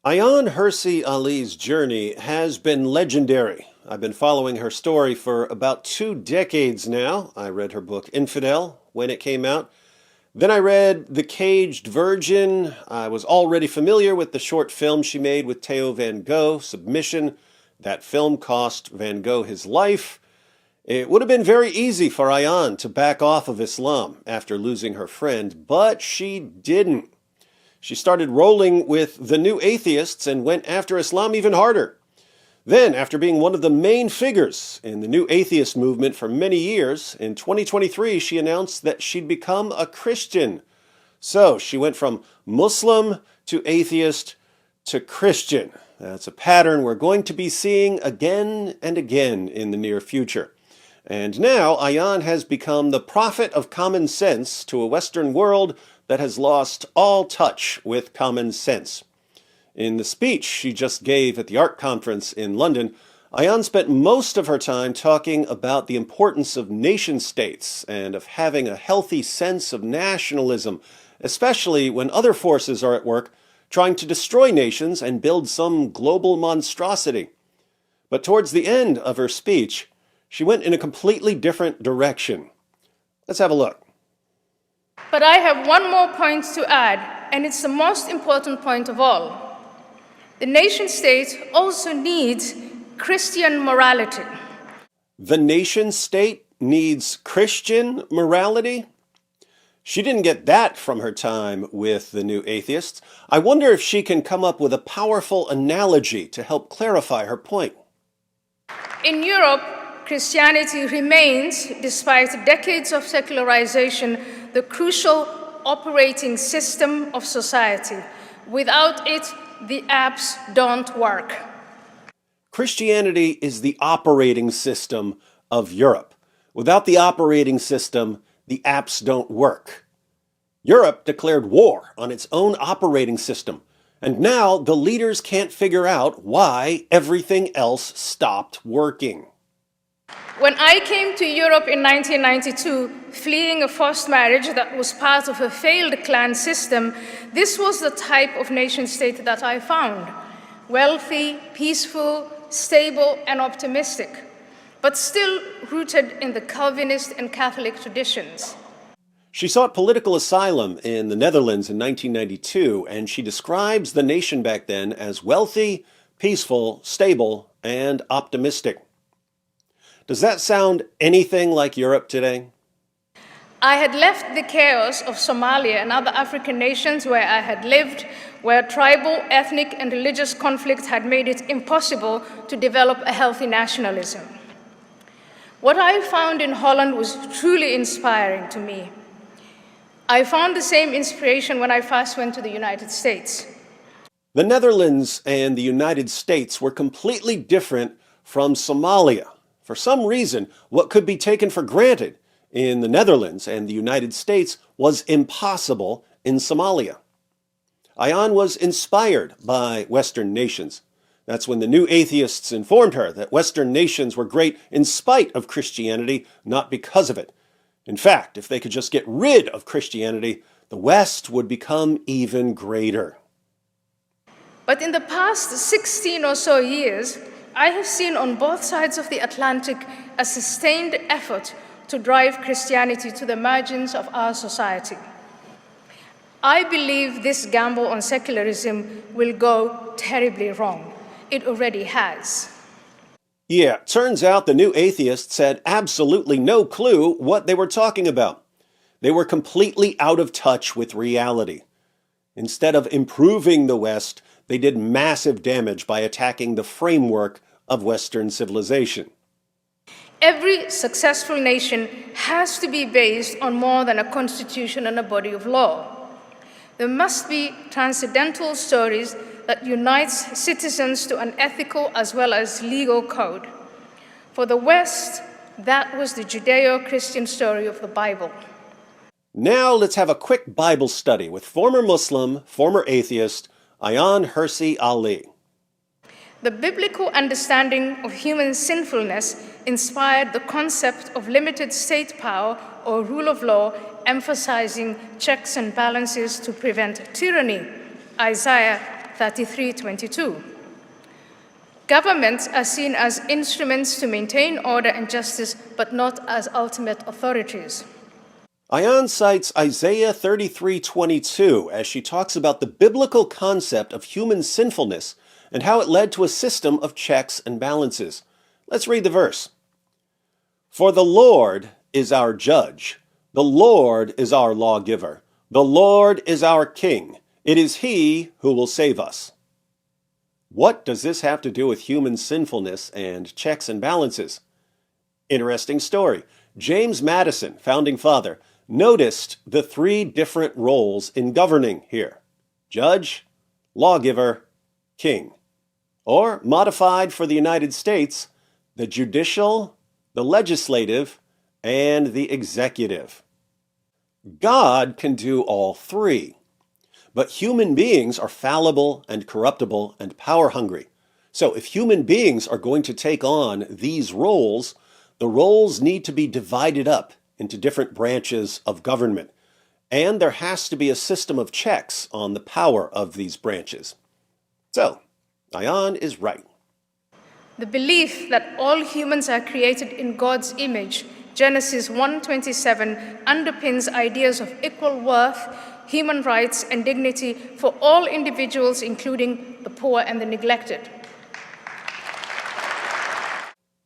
Ayaan Hirsi Ali's journey has been legendary. I've been following her story for about 2 decades now. I read her book Infidel when it came out. Then I read The Caged Virgin. I was already familiar with the short film she made with Theo Van Gogh, Submission. That film cost Van Gogh his life. It would have been very easy for Ayaan to back off of Islam after losing her friend, but she didn't. She started rolling with the New Atheists and went after Islam even harder. Then, after being one of the main figures in the New Atheist movement for many years, in 2023 she announced that she'd become a Christian. So she went from Muslim to atheist to Christian. That's a pattern we're going to be seeing again and again in the near future. And now Ayaan has become the prophet of common sense to a Western world that has lost all touch with common sense. In the speech she just gave at the art conference in London, Ayaan spent most of her time talking about the importance of nation-states and of having a healthy sense of nationalism, especially when other forces are at work trying to destroy nations and build some global monstrosity. But towards the end of her speech, she went in a completely different direction. Let's have a look. But I have one more point to add, and it's the most important point of all. The nation-state also needs Christian morality. The nation-state needs Christian morality? She didn't get that from her time with the New Atheists. I wonder if she can come up with a powerful analogy to help clarify her point. In Europe, Christianity remains, despite decades of secularization, the crucial operating system of society. Without it, the apps don't work. Christianity is the operating system of Europe. Without the operating system, the apps don't work. Europe declared war on its own operating system, and now the leaders can't figure out why everything else stopped working. When I came to Europe in 1992, fleeing a forced marriage that was part of a failed clan system, this was the type of nation-state that I found. Wealthy, peaceful, stable, and optimistic, but still rooted in the Calvinist and Catholic traditions. She sought political asylum in the Netherlands in 1992, and she describes the nation back then as wealthy, peaceful, stable, and optimistic. Does that sound anything like Europe today? I had left the chaos of Somalia and other African nations where I had lived, where tribal, ethnic, and religious conflict had made it impossible to develop a healthy nationalism. What I found in Holland was truly inspiring to me. I found the same inspiration when I first went to the United States. The Netherlands and the United States were completely different from Somalia. For some reason, what could be taken for granted in the Netherlands and the United States was impossible in Somalia. Ayaan was inspired by Western nations. That's when the New Atheists informed her that Western nations were great in spite of Christianity, not because of it. In fact, if they could just get rid of Christianity, the West would become even greater. But in the past 16 or so years, I have seen on both sides of the Atlantic a sustained effort to drive Christianity to the margins of our society. I believe this gamble on secularism will go terribly wrong. It already has. Yeah, turns out the New Atheists had absolutely no clue what they were talking about. They were completely out of touch with reality. Instead of improving the West, they did massive damage by attacking the framework of Western civilization. Every successful nation has to be based on more than a constitution and a body of law. There must be transcendental stories that unites citizens to an ethical as well as legal code. For the West, that was the Judeo-Christian story of the Bible. Now let's have a quick Bible study with former Muslim, former atheist, Ayaan Hirsi Ali. The biblical understanding of human sinfulness inspired the concept of limited state power or rule of law, emphasizing checks and balances to prevent tyranny, Isaiah 33:22. Governments are seen as instruments to maintain order and justice, but not as ultimate authorities. Ayaan cites Isaiah 33:22 as she talks about the biblical concept of human sinfulness and how it led to a system of checks and balances. Let's read the verse. For the Lord is our judge. The Lord is our lawgiver. The Lord is our king. It is he who will save us. What does this have to do with human sinfulness and checks and balances? Interesting story. James Madison, founding father, noticed the three different roles in governing here: judge, lawgiver, king. Or, modified for the United States, the judicial, the legislative, and the executive. God can do all three. But human beings are fallible and corruptible and power-hungry. So if human beings are going to take on these roles, the roles need to be divided up into different branches of government. And there has to be a system of checks on the power of these branches. So, Ayaan is right. The belief that all humans are created in God's image, Genesis 1:27, underpins ideas of equal worth, human rights, and dignity for all individuals, including the poor and the neglected.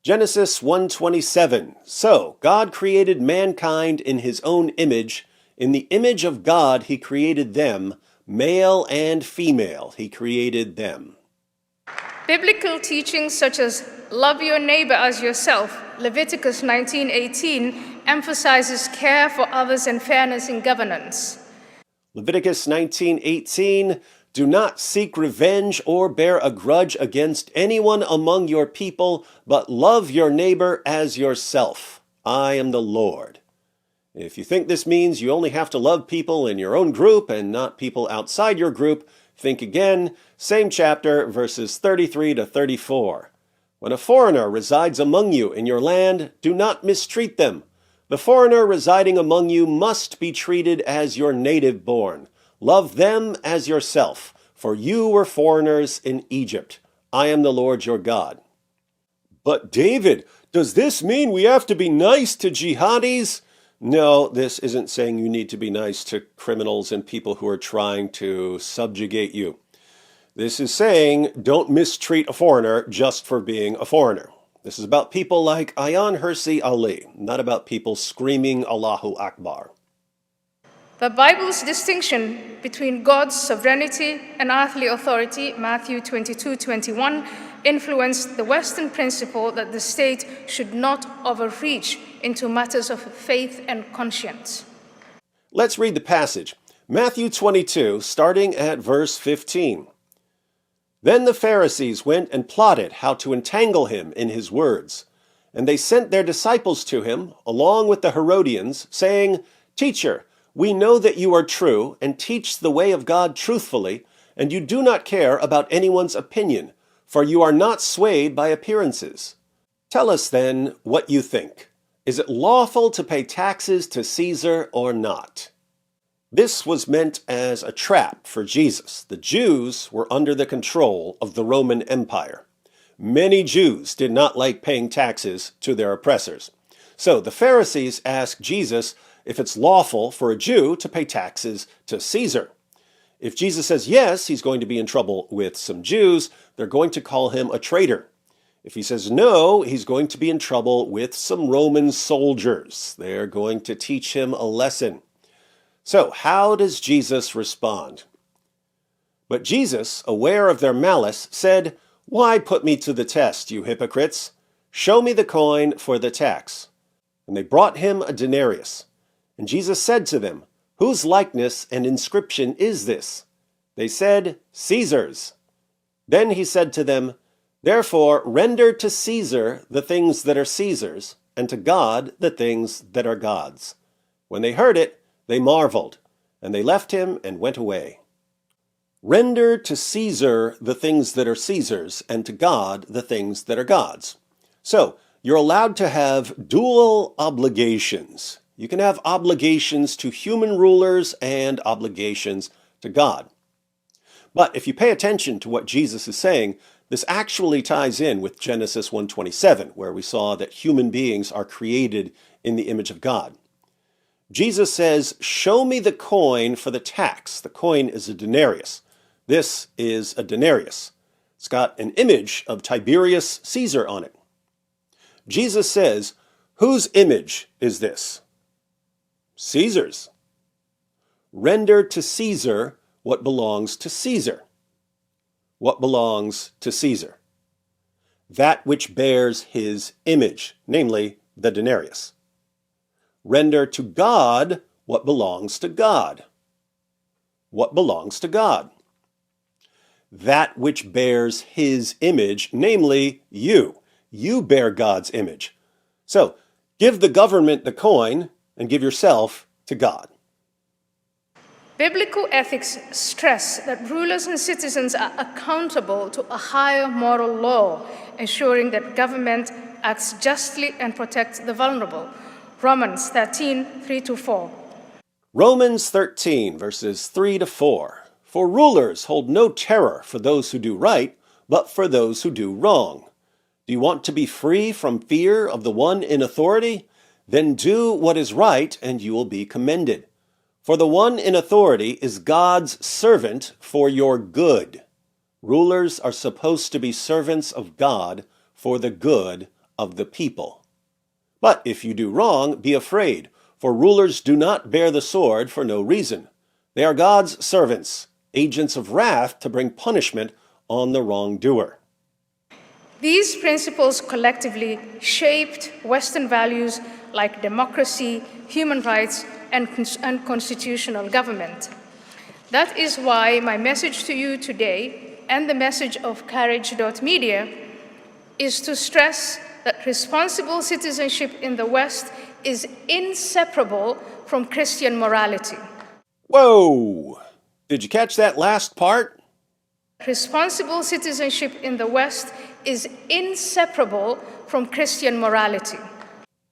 Genesis 1:27. So, God created mankind in his own image. In the image of God he created them, male and female he created them. Biblical teachings such as love your neighbor as yourself, Leviticus 19:18, emphasizes care for others and fairness in governance. Leviticus 19:18, do not seek revenge or bear a grudge against anyone among your people, but love your neighbor as yourself. I am the Lord. If you think this means you only have to love people in your own group and not people outside your group, think again. Same chapter, verses 33 to 34. When a foreigner resides among you in your land, do not mistreat them. The foreigner residing among you must be treated as your native born. Love them as yourself, for you were foreigners in Egypt. I am the Lord your God. But David, does this mean we have to be nice to jihadis? No, this isn't saying you need to be nice to criminals and people who are trying to subjugate you. This is saying don't mistreat a foreigner just for being a foreigner. This is about people like Ayaan Hirsi Ali, not about people screaming Allahu Akbar. The Bible's distinction between God's sovereignty and earthly authority, Matthew 22:21, influenced the Western principle that the state should not overreach into matters of faith and conscience. Let's read the passage. Matthew 22, starting at verse 15. Then the Pharisees went and plotted how to entangle him in his words. And they sent their disciples to him, along with the Herodians, saying, Teacher, we know that you are true and teach the way of God truthfully, and you do not care about anyone's opinion, for you are not swayed by appearances. Tell us then what you think. Is it lawful to pay taxes to Caesar or not? This was meant as a trap for Jesus. The Jews were under the control of the Roman Empire. Many Jews did not like paying taxes to their oppressors. So the Pharisees asked Jesus if it's lawful for a Jew to pay taxes to Caesar. If Jesus says yes, he's going to be in trouble with some Jews. They're going to call him a traitor. If he says no, he's going to be in trouble with some Roman soldiers. They're going to teach him a lesson. So, how does Jesus respond? But Jesus, aware of their malice, said, Why put me to the test, you hypocrites? Show me the coin for the tax. And they brought him a denarius. And Jesus said to them, Whose likeness and inscription is this? They said, Caesar's. Then he said to them, Therefore render to Caesar the things that are Caesar's, and to God the things that are God's. When they heard it, they marveled, and they left him and went away. Render to Caesar the things that are Caesar's, and to God the things that are God's. So, you're allowed to have dual obligations. You can have obligations to human rulers and obligations to God. But if you pay attention to what Jesus is saying, this actually ties in with Genesis 1:27, where we saw that human beings are created in the image of God. Jesus says, "Show me the coin for the tax." The coin is a denarius. This is a denarius. It's got an image of Tiberius Caesar on it. Jesus says, "Whose image is this?" Caesar's. Render to Caesar what belongs to Caesar. What belongs to Caesar? That which bears his image, namely the denarius. Render to God what belongs to God. What belongs to God? That which bears his image, namely you. You bear God's image. So, give the government the coin and give yourself to God. Biblical ethics stress that rulers and citizens are accountable to a higher moral law, ensuring that government acts justly and protects the vulnerable. Romans 13, 3-4. Romans 13, verses 3-4. For rulers hold no terror for those who do right, but for those who do wrong. Do you want to be free from fear of the one in authority? Then do what is right, and you will be commended. For the one in authority is God's servant for your good. Rulers are supposed to be servants of God for the good of the people. But if you do wrong, be afraid, for rulers do not bear the sword for no reason. They are God's servants, agents of wrath to bring punishment on the wrongdoer. These principles collectively shaped Western values like democracy, human rights, and constitutional government. That is why my message to you today, and the message of Courage.media, is to stress that responsible citizenship in the West is inseparable from Christian morality. Whoa! Did you catch that last part? Responsible citizenship in the West is inseparable from Christian morality.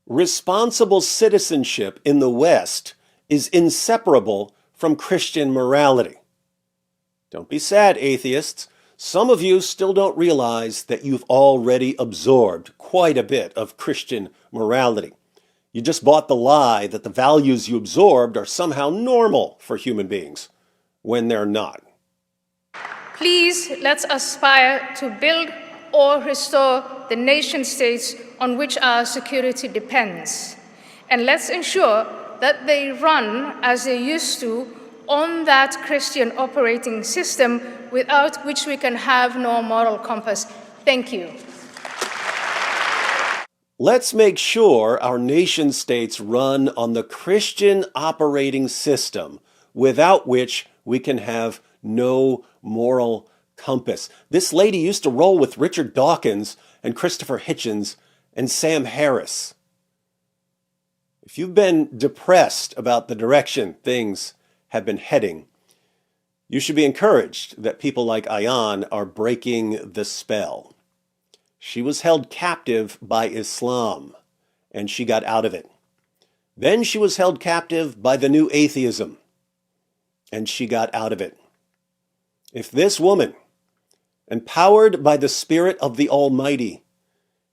Responsible citizenship in the West is inseparable from Christian morality. Don't be sad, atheists. Some of you still don't realize that you've already absorbed quite a bit of Christian morality. You just bought the lie that the values you absorbed are somehow normal for human beings, when they're not. Please, let's aspire to build or restore the nation states on which our security depends. And let's ensure that they run as they used to on that Christian operating system without which we can have no moral compass. Thank you. Let's make sure our nation states run on the Christian operating system without which we can have no moral compass. This lady used to roll with Richard Dawkins and Christopher Hitchens and Sam Harris. If you've been depressed about the direction things have been heading, you should be encouraged that people like Ayaan are breaking the spell. She was held captive by Islam, and she got out of it. Then she was held captive by the new atheism, and she got out of it. If this woman, empowered by the Spirit of the Almighty,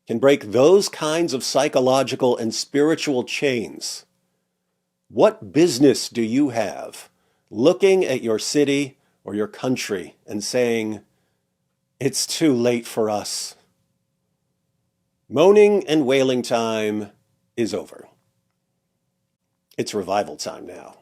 can break those kinds of psychological and spiritual chains, what business do you have looking at your city or your country and saying, "It's too late for us"? Moaning and wailing time is over. It's revival time now.